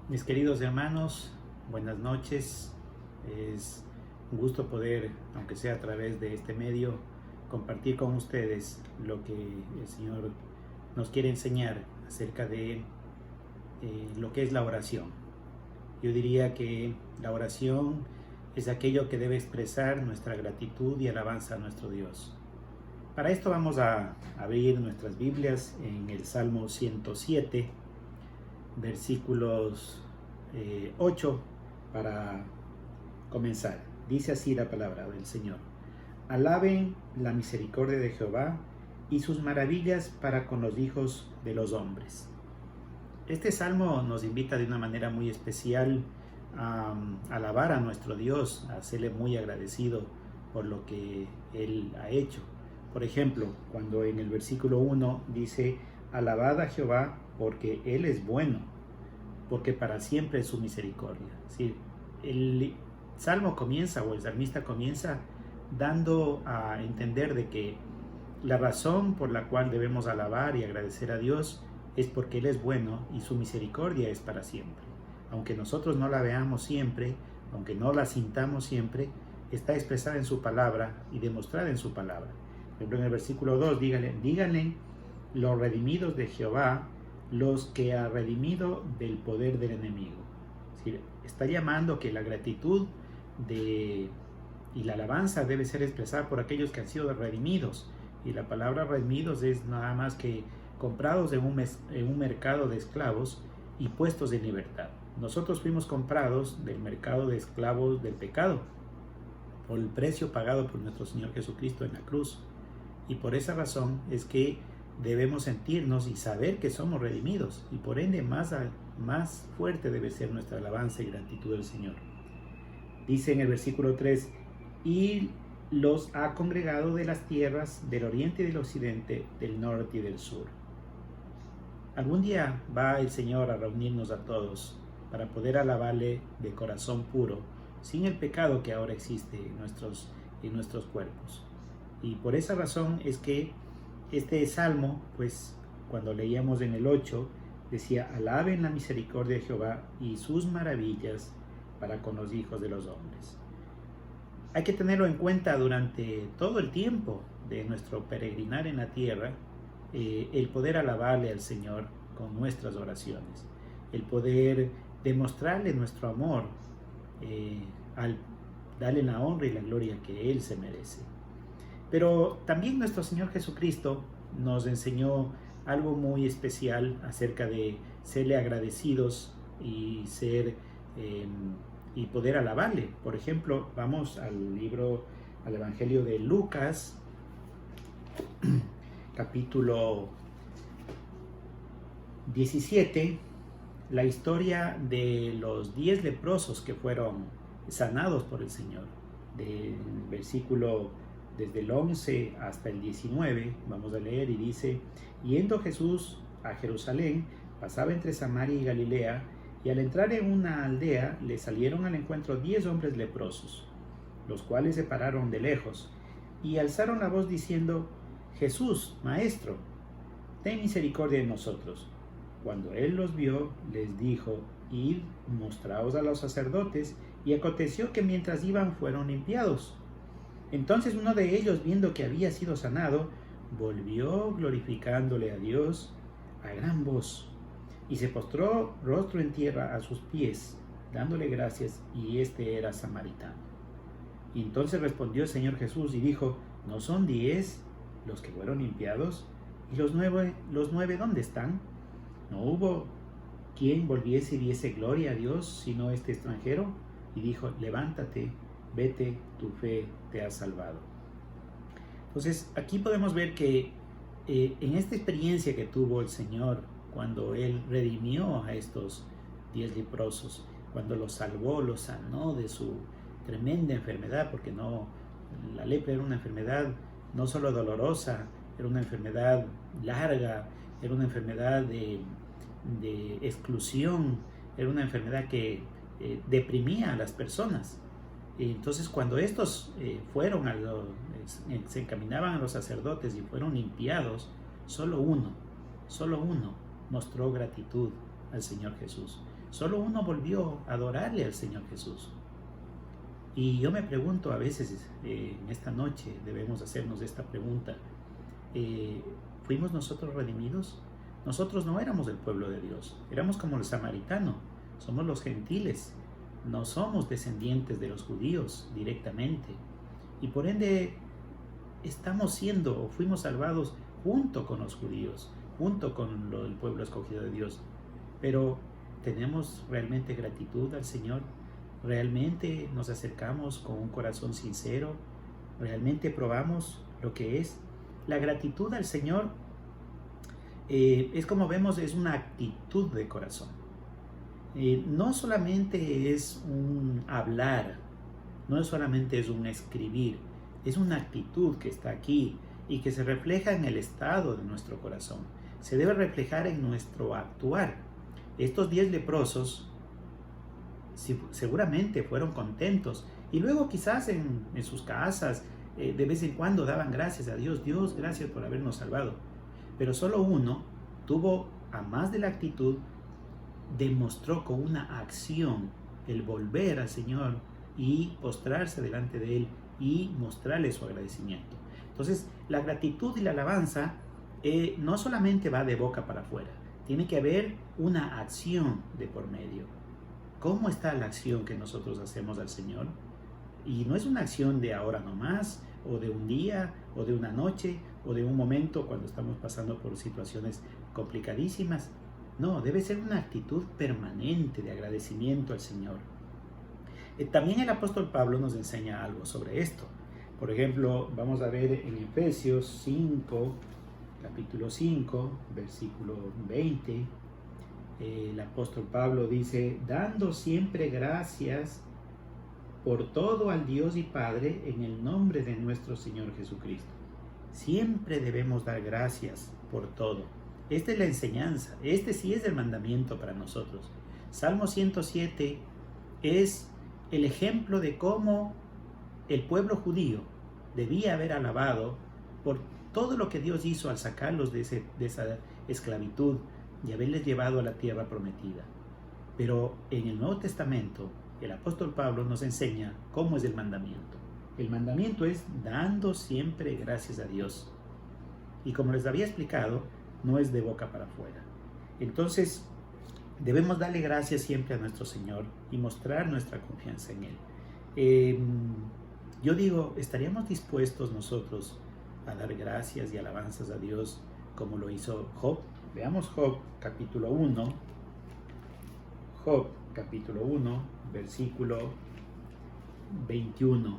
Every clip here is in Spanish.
Mis queridos hermanos, buenas noches. Es un gusto poder, aunque sea a través de este medio, compartir con ustedes lo que el Señor nos quiere enseñar acerca de lo que es la oración. Yo diría que la oración es aquello que debe expresar nuestra gratitud y alabanza a nuestro Dios. Para esto vamos a abrir nuestras Biblias en el Salmo 107, versículos 8 para comenzar. Dice así la palabra del Señor: alaben la misericordia de Jehová y sus maravillas para con los hijos de los hombres. Este salmo nos invita de una manera muy especial a alabar a nuestro Dios, a serle muy agradecido por lo que Él ha hecho. Por ejemplo, cuando en el versículo 1 dice: alabad a Jehová porque Él es bueno, porque para siempre es su misericordia. ¿Sí? El salmo comienza, o el salmista comienza, dando a entender de que la razón por la cual debemos alabar y agradecer a Dios es porque Él es bueno y su misericordia es para siempre. Aunque nosotros no la veamos siempre, aunque no la sintamos siempre, está expresada en su palabra y demostrada en su palabra. Por ejemplo, en el versículo 2, díganle los redimidos de Jehová, los que ha redimido del poder del enemigo. Es decir, está llamando que la gratitud y la alabanza debe ser expresada por aquellos que han sido redimidos. Y la palabra redimidos es nada más que comprados en un mercado de esclavos y puestos en libertad. Nosotros fuimos comprados del mercado de esclavos del pecado por el precio pagado por nuestro Señor Jesucristo en la cruz. Y por esa razón es que debemos sentirnos y saber que somos redimidos, y por ende más fuerte debe ser nuestra alabanza y gratitud al Señor. Dice en el versículo 3: y los ha congregado de las tierras del oriente y del occidente, del norte y del sur. Algún día va el Señor a reunirnos a todos para poder alabarle de corazón puro, sin el pecado que ahora existe en nuestros cuerpos. Y por esa razón es que este salmo, pues cuando leíamos en el 8, decía: alaben la misericordia de Jehová y sus maravillas para con los hijos de los hombres. Hay que tenerlo en cuenta durante todo el tiempo de nuestro peregrinar en la tierra, el poder alabarle al Señor con nuestras oraciones, el poder demostrarle nuestro amor al darle la honra y la gloria que Él se merece. Pero también nuestro Señor Jesucristo nos enseñó algo muy especial acerca de serle agradecidos y y poder alabarle. Por ejemplo, vamos al Evangelio de Lucas, capítulo 17, la historia de los 10 leprosos que fueron sanados por el Señor. Del versículo desde el 11 hasta el 19, vamos a leer, y dice: yendo Jesús a Jerusalén, pasaba entre Samaria y Galilea, y al entrar en una aldea le salieron al encuentro 10 hombres leprosos, los cuales se pararon de lejos y alzaron la voz diciendo: Jesús, Maestro, ten misericordia de nosotros. Cuando él los vio, les dijo: id, mostraos a los sacerdotes. Y aconteció que mientras iban fueron limpiados. Entonces uno de ellos, viendo que había sido sanado, volvió glorificándole a Dios a gran voz, y se postró rostro en tierra a sus pies, dándole gracias, y este era samaritano. Y entonces respondió el Señor Jesús y dijo: ¿no son 10 los que fueron limpiados? ¿Y los nueve dónde están? ¿No hubo quien volviese y diese gloria a Dios sino este extranjero? Y dijo: levántate, vete, tu fe te ha salvado. Entonces aquí podemos ver que en esta experiencia que tuvo el Señor cuando Él redimió a estos 10 leprosos, cuando los salvó, los sanó de su tremenda enfermedad, porque la lepra era una enfermedad no solo dolorosa, era una enfermedad larga, era una enfermedad de exclusión, era una enfermedad que deprimía a las personas. Entonces cuando estos se encaminaban a los sacerdotes y fueron limpiados, solo uno mostró gratitud al Señor Jesús. Solo uno volvió a adorarle al Señor Jesús. Y yo me pregunto a veces, en esta noche debemos hacernos esta pregunta. ¿Fuimos nosotros redimidos? Nosotros no éramos el pueblo de Dios, éramos como el samaritano, somos los gentiles, no somos descendientes de los judíos directamente. Y por ende estamos siendo o fuimos salvados junto con los judíos, junto con el pueblo escogido de Dios. Pero ¿tenemos realmente gratitud al Señor? ¿Realmente nos acercamos con un corazón sincero? ¿Realmente probamos lo que es? La gratitud al Señor es, como vemos, es una actitud de corazón. No solamente es un hablar, no solamente es un escribir, es una actitud que está aquí y que se refleja en el estado de nuestro corazón. Se debe reflejar en nuestro actuar. Estos 10 leprosos seguramente fueron contentos y luego quizás en sus casas de vez en cuando daban gracias a Dios. Dios, gracias por habernos salvado. Pero solo uno tuvo, a más de la actitud, demostró con una acción el volver al Señor y postrarse delante de Él y mostrarle su agradecimiento. Entonces, la gratitud y la alabanza no solamente va de boca para afuera, tiene que haber una acción de por medio. ¿Cómo está la acción que nosotros hacemos al Señor? Y no es una acción de ahora nomás, o de un día, o de una noche, o de un momento cuando estamos pasando por situaciones complicadísimas. No, debe ser una actitud permanente de agradecimiento al Señor. También el apóstol Pablo nos enseña algo sobre esto. Por ejemplo, vamos a ver en Efesios 5, capítulo 5, versículo 20. El apóstol Pablo dice: dando siempre gracias por todo al Dios y Padre en el nombre de nuestro Señor Jesucristo. Siempre debemos dar gracias por todo. Esta es la enseñanza, este sí es el mandamiento para nosotros. Salmo 107 es el ejemplo de cómo el pueblo judío debía haber alabado por todo lo que Dios hizo al sacarlos de esa esclavitud y haberles llevado a la tierra prometida. Pero en el Nuevo Testamento, el apóstol Pablo nos enseña cómo es el mandamiento. El mandamiento es dando siempre gracias a Dios. Y como les había explicado, no es de boca para afuera. Entonces, debemos darle gracias siempre a nuestro Señor y mostrar nuestra confianza en Él. Yo digo, ¿estaríamos dispuestos nosotros a dar gracias y alabanzas a Dios como lo hizo Job? Veamos Job capítulo 1. Job capítulo 1, versículo 21.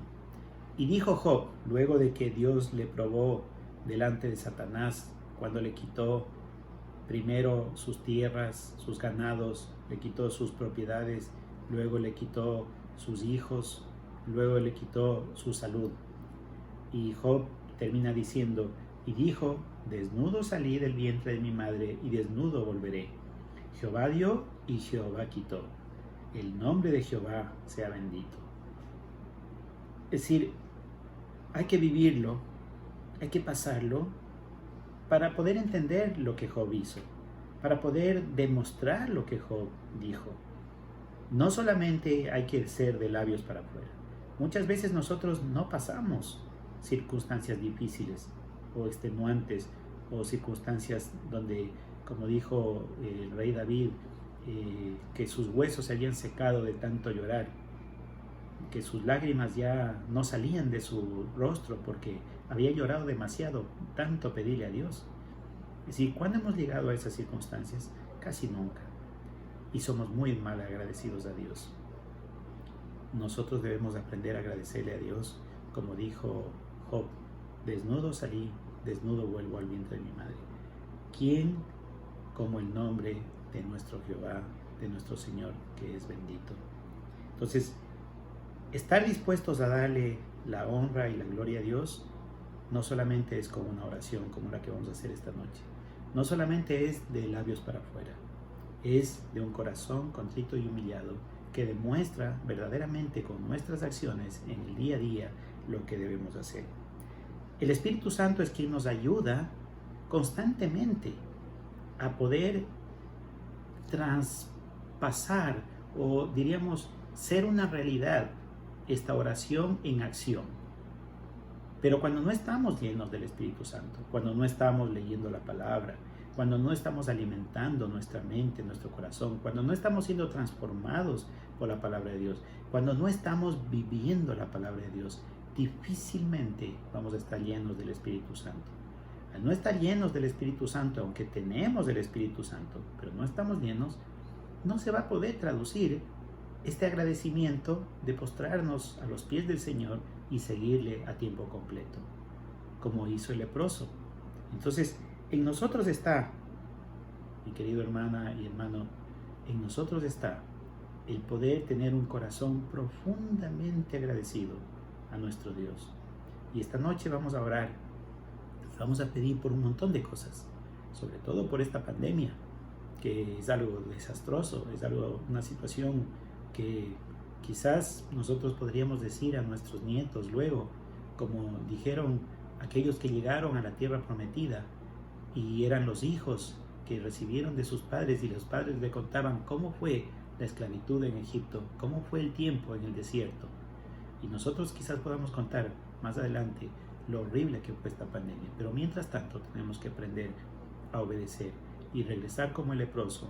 Y dijo Job, luego de que Dios le probó delante de Satanás, cuando le quitó primero sus tierras, sus ganados, le quitó sus propiedades, luego le quitó sus hijos, luego le quitó su salud. Y Job termina diciendo: y dijo, desnudo salí del vientre de mi madre y desnudo volveré. Jehová dio y Jehová quitó. El nombre de Jehová sea bendito. Es decir, hay que vivirlo, hay que pasarlo para poder entender lo que Job hizo, para poder demostrar lo que Job dijo. No solamente hay que ser de labios para afuera. Muchas veces nosotros no pasamos circunstancias difíciles o extenuantes o circunstancias donde, como dijo el rey David, que sus huesos se habían secado de tanto llorar, que sus lágrimas ya no salían de su rostro porque había llorado demasiado, tanto pedirle a Dios. Es decir, ¿cuándo hemos llegado a esas circunstancias? Casi nunca. Y somos muy mal agradecidos a Dios. Nosotros debemos aprender a agradecerle a Dios, como dijo Job: desnudo salí, desnudo vuelvo al vientre de mi madre. ¿Quién como el nombre de nuestro Jehová, de nuestro Señor, que es bendito? Entonces, estar dispuestos a darle la honra y la gloria a Dios no solamente es como una oración como la que vamos a hacer esta noche, no solamente es de labios para afuera, es de un corazón contrito y humillado que demuestra verdaderamente con nuestras acciones en el día a día lo que debemos hacer. El Espíritu Santo es quien nos ayuda constantemente a poder pasar, o diríamos ser una realidad, esta oración en acción. Pero cuando no estamos llenos del Espíritu Santo, cuando no estamos leyendo la palabra, cuando no estamos alimentando nuestra mente, nuestro corazón, cuando no estamos siendo transformados por la palabra de Dios, cuando no estamos viviendo la palabra de Dios, difícilmente vamos a estar llenos del Espíritu Santo. Al no estar llenos del Espíritu Santo, aunque tenemos el Espíritu Santo, pero no estamos llenos, no se va a poder traducir este agradecimiento de postrarnos a los pies del Señor y seguirle a tiempo completo, como hizo el leproso. Entonces, en nosotros está, mi querido hermana y hermano, en nosotros está el poder tener un corazón profundamente agradecido a nuestro Dios. Y esta noche vamos a orar y vamos a pedir por un montón de cosas, sobre todo por esta pandemia, que es algo desastroso, es una situación que quizás nosotros podríamos decir a nuestros nietos luego, como dijeron aquellos que llegaron a la tierra prometida y eran los hijos que recibieron de sus padres, y los padres le contaban cómo fue la esclavitud en Egipto, cómo fue el tiempo en el desierto. Y nosotros quizás podamos contar más adelante lo horrible que fue esta pandemia, pero mientras tanto tenemos que aprender a obedecer y regresar como el leproso